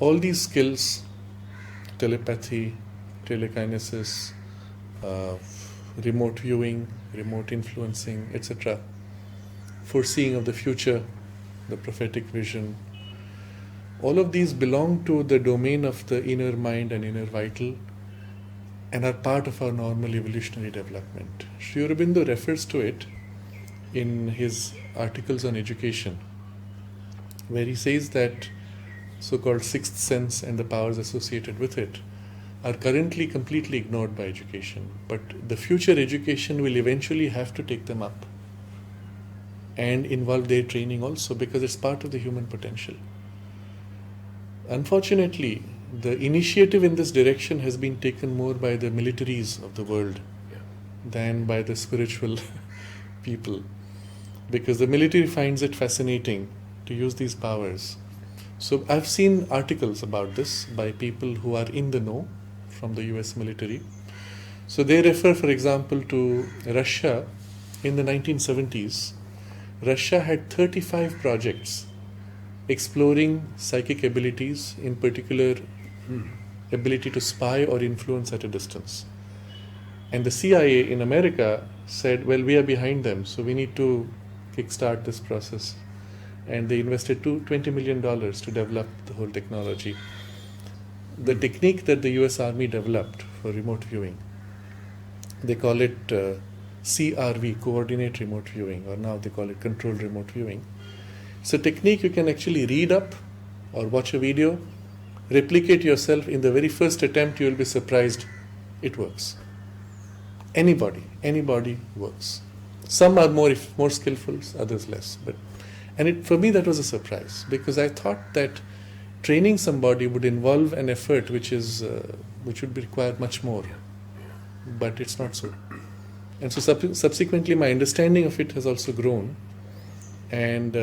all these skills, telepathy, telekinesis, uh, remote viewing, remote influencing, etc., foreseeing of the future, the prophetic vision, all of these belong to the domain of the inner mind and inner vital and are part of our normal evolutionary development. Sri Aurobindo refers to it in his articles on education, where he says that so-called sixth sense and the powers associated with it are currently completely ignored by education, but the future education will eventually have to take them up and involve their training also, because it's part of the human potential. Unfortunately, the initiative in this direction has been taken more by the militaries of the world than by the spiritual people, because the military finds it fascinating to use these powers. So I've seen articles about this by people who are in the know from the US military. So they refer, for example, to Russia in the 1970s. Russia had 35 projects exploring psychic abilities, in particular ability to spy or influence at a distance. And the CIA in America said, well, we are behind them, so we need to kickstart this process. And they invested $20 million to develop the whole technology. The technique that the US Army developed for remote viewing, they call it CRV, Coordinate Remote Viewing, or now they call it Controlled Remote Viewing. It's a technique you can actually read up or watch a video, replicate yourself. In the very first attempt, you will be surprised it works. Anybody works. Some are more skillful, others less. For me that was a surprise, because I thought that training somebody would involve an effort which would require much more, but it's not so. And so subsequently my understanding of it has also grown, and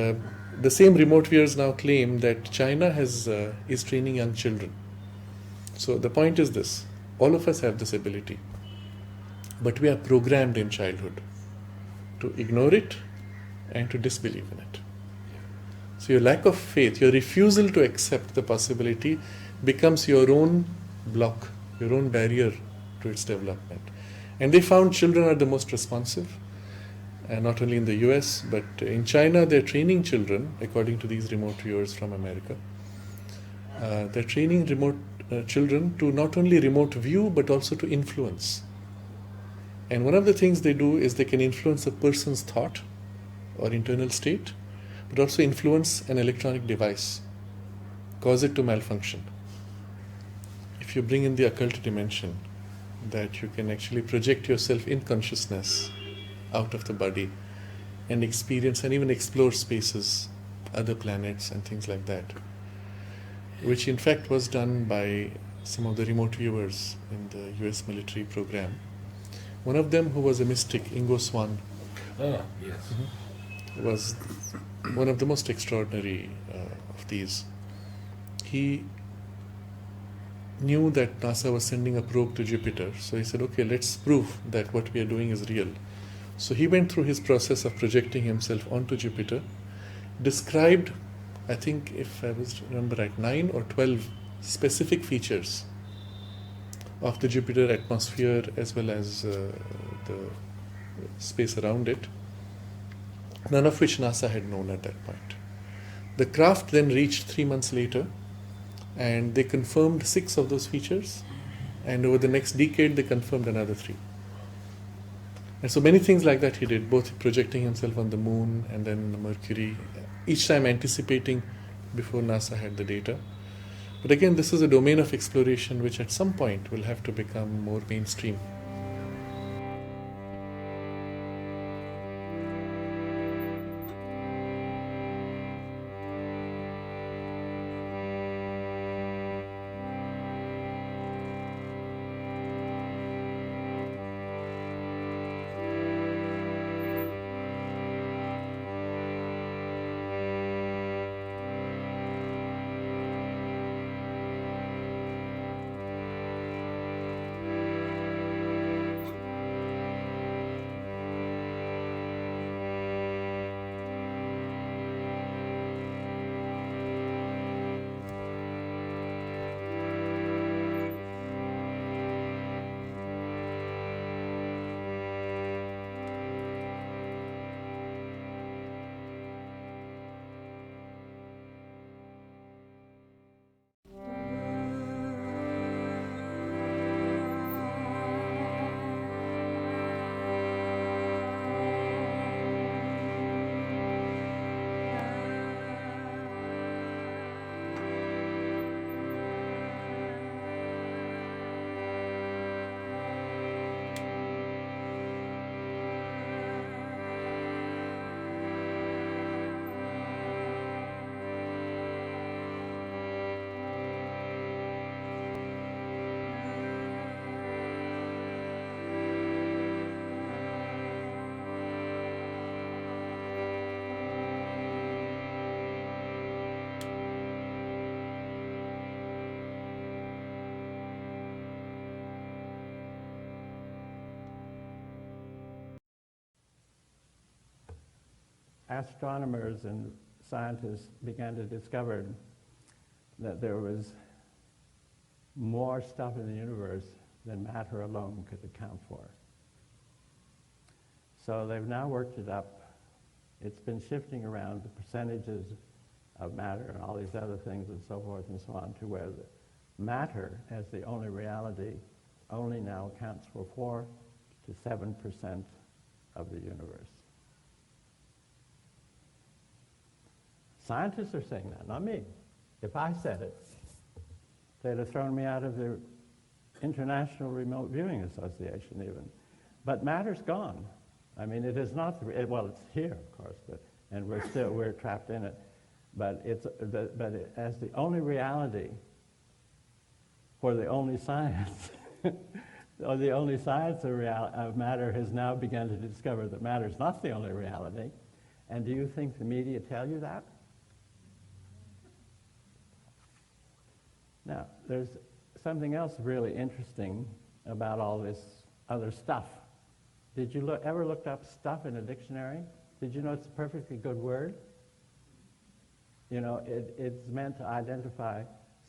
the same remote viewers now claim that China is training young children. So the point is this: all of us have this ability, but we are programmed in childhood to ignore it and to disbelieve in it. So your lack of faith, your refusal to accept the possibility, becomes your own block, your own barrier to its development. And they found children are the most responsive, not only in the US, but in China they're training children, according to these remote viewers from America. They're training children to not only remote view, but also to influence. And one of the things they do is they can influence a person's thought or internal state, but also influence an electronic device, cause it to malfunction. If you bring in the occult dimension, that you can actually project yourself in consciousness out of the body and experience and even explore spaces, other planets and things like that, which in fact was done by some of the remote viewers in the US military program. One of them, who was a mystic, Ingo Swann, was one of the most extraordinary of these. He knew that NASA was sending a probe to Jupiter, so he said, okay, let's prove that what we are doing is real. So he went through his process of projecting himself onto Jupiter, described, I think if I remember right, 9 or 12 specific features of the Jupiter atmosphere as well as the space around it, none of which NASA had known at that point. The craft then reached 3 months later, and they confirmed 6 of those features, and over the next decade they confirmed another 3. And so many things like that he did, both projecting himself on the moon and then Mercury, each time anticipating before NASA had the data. But again, this is a domain of exploration which at some point will have to become more mainstream. astronomers and scientists began to discover that there was more stuff in the universe than matter alone could account for. So they've now worked it up. It's been shifting around the percentages of matter and all these other things and so forth and so on, to where the matter as the only reality only now accounts for 4 to 7% of the universe. Scientists are saying that, not me. If I said it, they'd have thrown me out of the International Remote Viewing Association even. But matter's gone. I mean, it is not, well, it's here, of course, and we're trapped in it. But as the only reality for the only science, or the only science of matter has now begun to discover that matter is not the only reality. And do you think the media tell you that? Now, there's something else really interesting about all this other stuff. Did you ever look up stuff in a dictionary? Did you know it's a perfectly good word? You know, it's meant to identify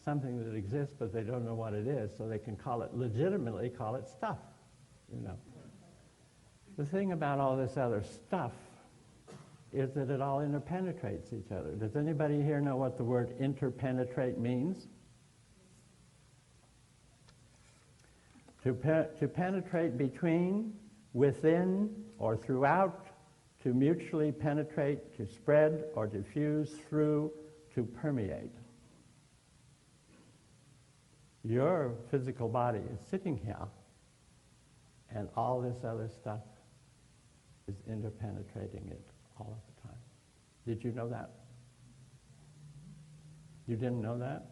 something that exists, but they don't know what it is, so they can legitimately call it stuff, you know. The thing about all this other stuff is that it all interpenetrates each other. Does anybody here know what the word interpenetrate means? To penetrate between, within, or throughout, to mutually penetrate, to spread or diffuse through, to permeate. Your physical body is sitting here, and all this other stuff is interpenetrating it all of the time. Did you know that? You didn't know that?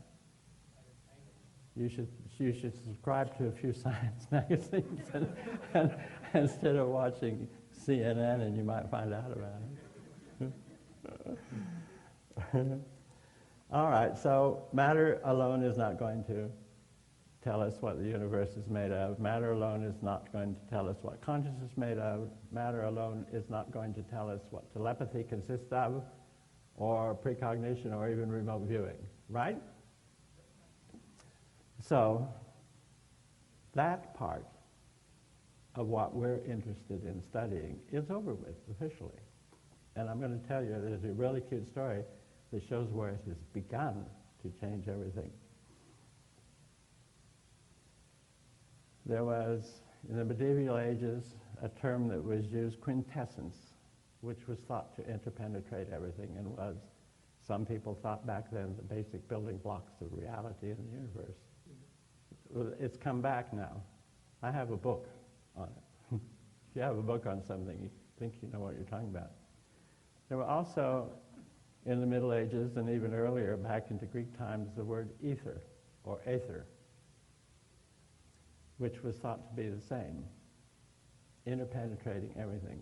You should subscribe to a few science magazines and instead of watching CNN, and you might find out about it. All right, so matter alone is not going to tell us what the universe is made of. Matter alone is not going to tell us what consciousness is made of. Matter alone is not going to tell us what telepathy consists of, or precognition, or even remote viewing, right? So that part of what we're interested in studying is over with officially. And I'm going to tell you, there's a really cute story that shows where it has begun to change everything. There was, in the medieval ages, a term that was used, quintessence, which was thought to interpenetrate everything, and was, some people thought back then, the basic building blocks of reality in the universe. It's come back now. I have a book on it. If you have a book on something, you think you know what you're talking about. There were also, in the Middle Ages and even earlier, back into Greek times, the word ether, or aether, which was thought to be the same, interpenetrating everything,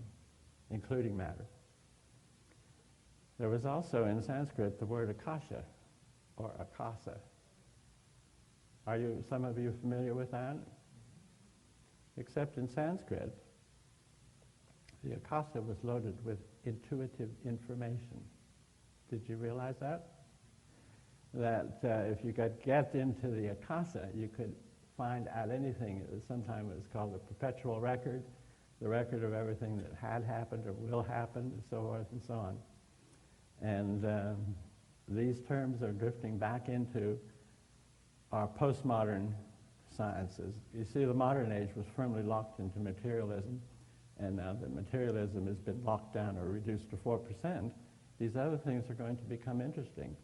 including matter. There was also in Sanskrit the word akasha, or akasa. Are some of you familiar with that? Except in Sanskrit, the akasa was loaded with intuitive information. Did you realize that? That if you could get into the akasa, you could find out anything. Sometimes it was called the perpetual record, the record of everything that had happened or will happen, and so forth and so on. And these terms are drifting back into our postmodern sciences. You see, the modern age was firmly locked into materialism, and now that materialism has been locked down or reduced to 4%, these other things are going to become interesting.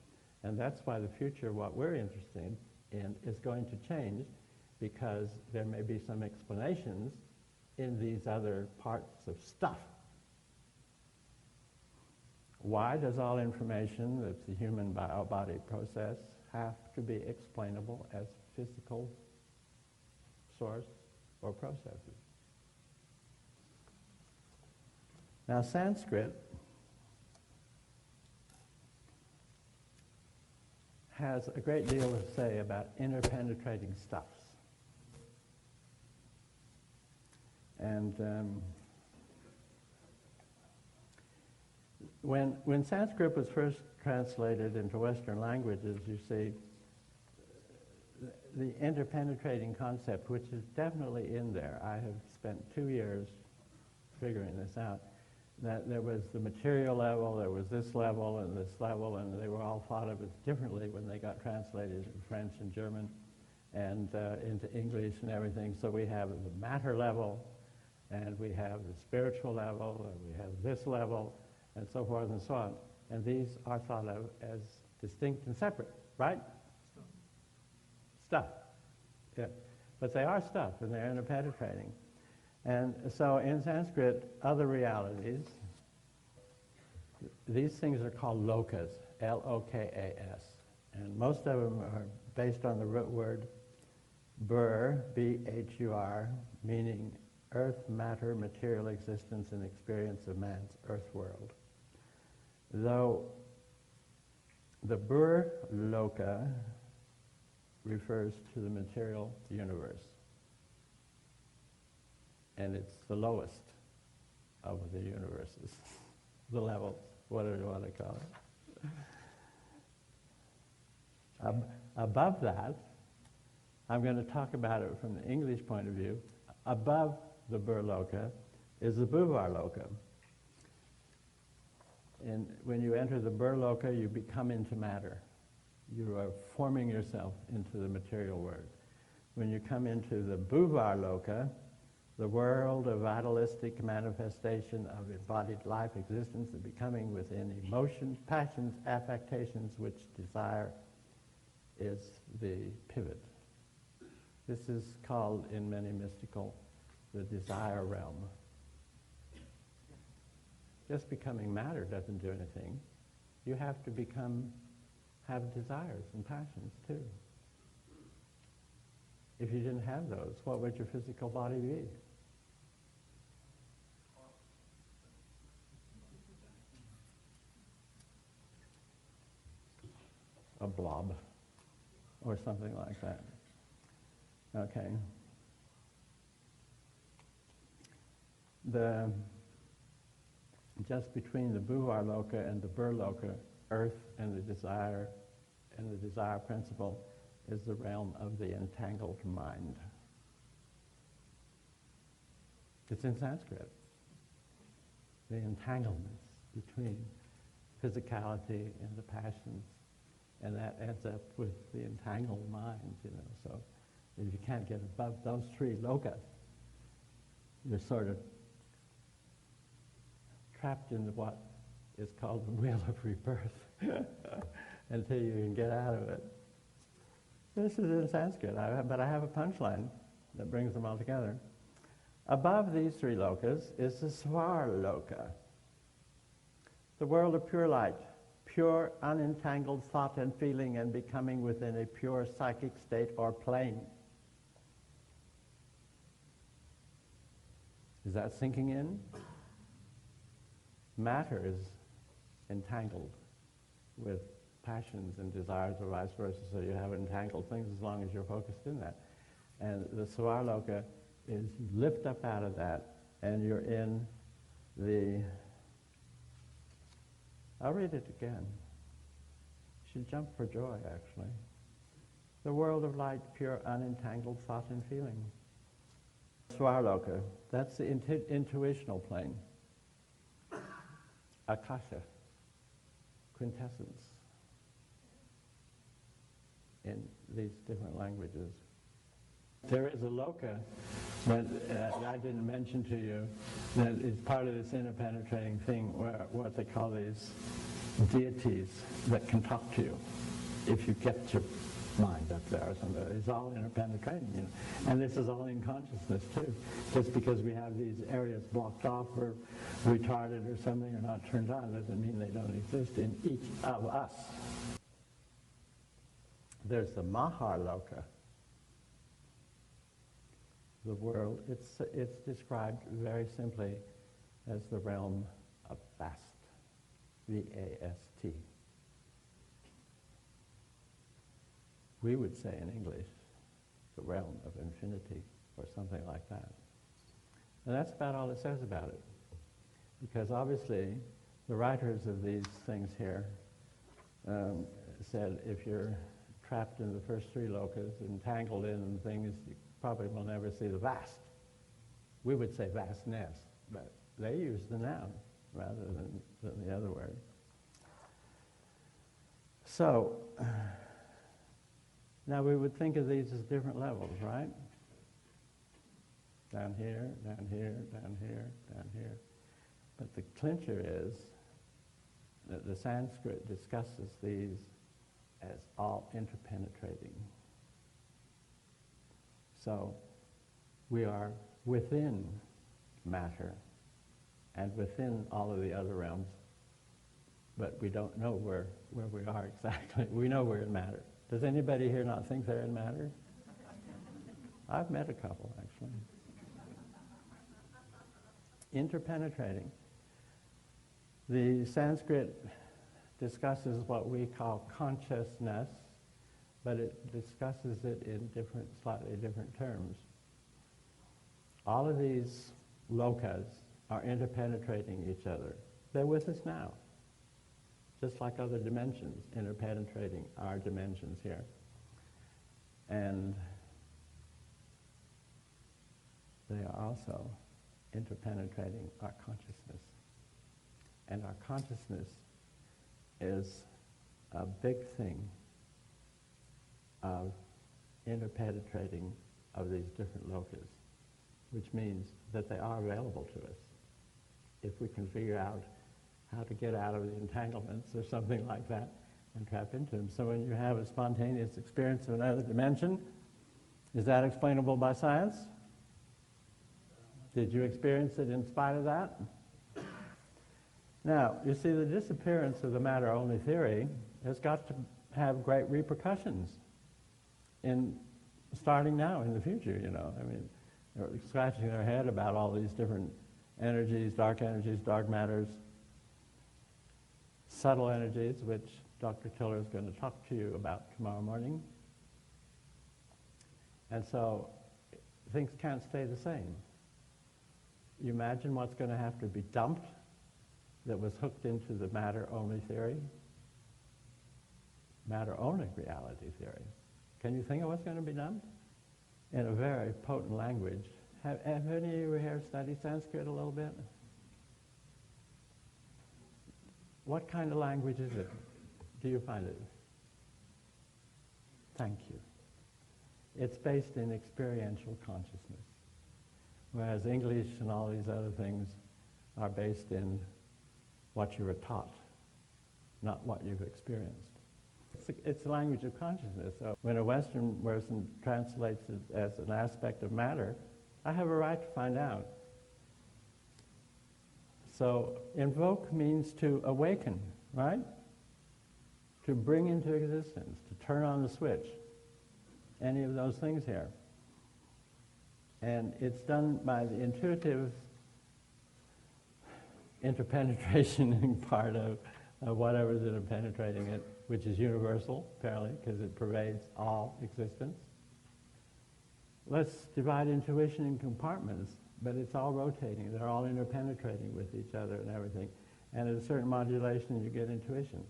And that's why the future, what we're interested in, is going to change, because there may be some explanations in these other parts of stuff. Why does all information that's the human body process have to be explainable as physical source or processes? Now, Sanskrit has a great deal to say about interpenetrating stuffs. And When Sanskrit was first translated into Western languages, you see, the interpenetrating concept, which is definitely in there. I have spent 2 years figuring this out, that there was the material level, there was this level, and they were all thought of as differently when they got translated in French and German and into English and everything. So we have the matter level, and we have the spiritual level, and we have this level, and so forth and so on. And these are thought of as distinct and separate, right? Stuff. Yeah. But they are stuff, and they're interpenetrating. And so in Sanskrit, other realities, these things are called lokas, L-O-K-A-S. And most of them are based on the root word bhur, B-H-U-R, meaning earth, matter, material existence, and experience of man's earth world. Though the bhur loka refers to the material universe, and it's the lowest of the universes, the levels, whatever you want to call it. Above that, I'm going to talk about it from the English point of view. Above the bhur loka is the bhuvar loka. And when you enter the bhur loka, you become into matter. You are forming yourself into the material world. When you come into the bhuvar loka, the world of vitalistic manifestation of embodied life existence and becoming within emotions, passions, affectations, which desire is the pivot. This is called, in many mystical, the desire realm. Just becoming matter doesn't do anything. You have to have desires and passions too. If you didn't have those, what would your physical body be? A blob, or something like that. Okay. Just between the bhuvar loka and the bhur loka, earth and the desire principle is the realm of the entangled mind. It's in Sanskrit. The entanglements between physicality and the passions, and that ends up with the entangled mind, So if you can't get above those 3 lokas, you're sort of trapped in what is called the wheel of rebirth until you can get out of it. This is in Sanskrit, but I have a punchline that brings them all together. Above these 3 lokas is the svar loka, the world of pure light, pure unentangled thought and feeling and becoming within a pure psychic state or plane. Is that sinking in? Matter is entangled with passions and desires or vice versa, so you have entangled things as long as you're focused in that. And the Svarloka is you lift up out of that and you're in the, I'll read it again. You should jump for joy, actually. The world of light, pure, unentangled thought and feeling. Svarloka, that's the intuitional plane. Akasha, quintessence in these different languages. There is a loka that I didn't mention to you that is part of this interpenetrating thing, where what they call these deities that can talk to you if you get your mind up there or something. It's all interpenetrating, And this is all in consciousness too. Just because we have these areas blocked off or retarded or something or not turned on doesn't mean they don't exist in each of us. There's the Mahaloka, the world. It's described very simply as the realm of vast, V-A-S-T. We would say in English, the realm of infinity, or something like that. And that's about all it says about it. Because obviously, The writers of these things here said if you're trapped in the first three lokas, entangled in things, you probably will never see the vast. We would say vastness, but they use the noun rather than the other word. So, now we would think of these as different levels, right? Down here, down here, down here, down here. But the clincher is that the Sanskrit discusses these as all interpenetrating. So we are within matter and within all of the other realms, but we don't know where we are exactly. We know we're in matter. Does anybody here not think they're in matter? I've met a couple, actually. Interpenetrating. The Sanskrit discusses what we call consciousness, but it discusses it in slightly different terms. All of these lokas are interpenetrating each other. They're with us now, just like other dimensions interpenetrating our dimensions here. And they are also interpenetrating our consciousness. And our consciousness is a big thing of interpenetrating of these different lokas, which means that they are available to us if we can figure out how to get out of the entanglements or something like that and trap into them. So when you have a spontaneous experience of another dimension, is that explainable by science? Did you experience it in spite of that? Now, you see, the disappearance of the matter-only theory has got to have great repercussions starting now in the future, you know. I mean, they're scratching their head about all these different energies, dark matters, subtle energies, which Dr. Tiller is going to talk to you about tomorrow morning. And so things can't stay the same. You imagine what's going to have to be dumped that was hooked into the matter-only theory, matter-only reality theory. Can you think of what's going to be dumped? In a very potent language. Have any of you here studied Sanskrit a little bit? What kind of language is it? Do you find it? Thank you. It's based in experiential consciousness, whereas English and all these other things are based in what you were taught, not what you've experienced. It's a language of consciousness. So when a Western person translates it as an aspect of matter, I have a right to find out. So invoke means to awaken, right? To bring into existence, to turn on the switch. Any of those things here. And it's done by the intuitive interpenetration part of whatever's interpenetrating it, which is universal, apparently, because it pervades all existence. Let's divide intuition in compartments, but it's all rotating. They're all interpenetrating with each other and everything. And at a certain modulation, you get intuition,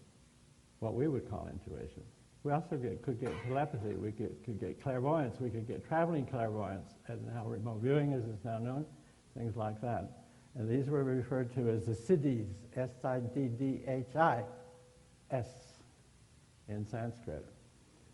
what we would call intuition. We also could get telepathy, we could get clairvoyance, we could get traveling clairvoyance, as now remote viewing as it's now known, things like that. And these were referred to as the siddhis, S-I-D-D-H-I-S in Sanskrit.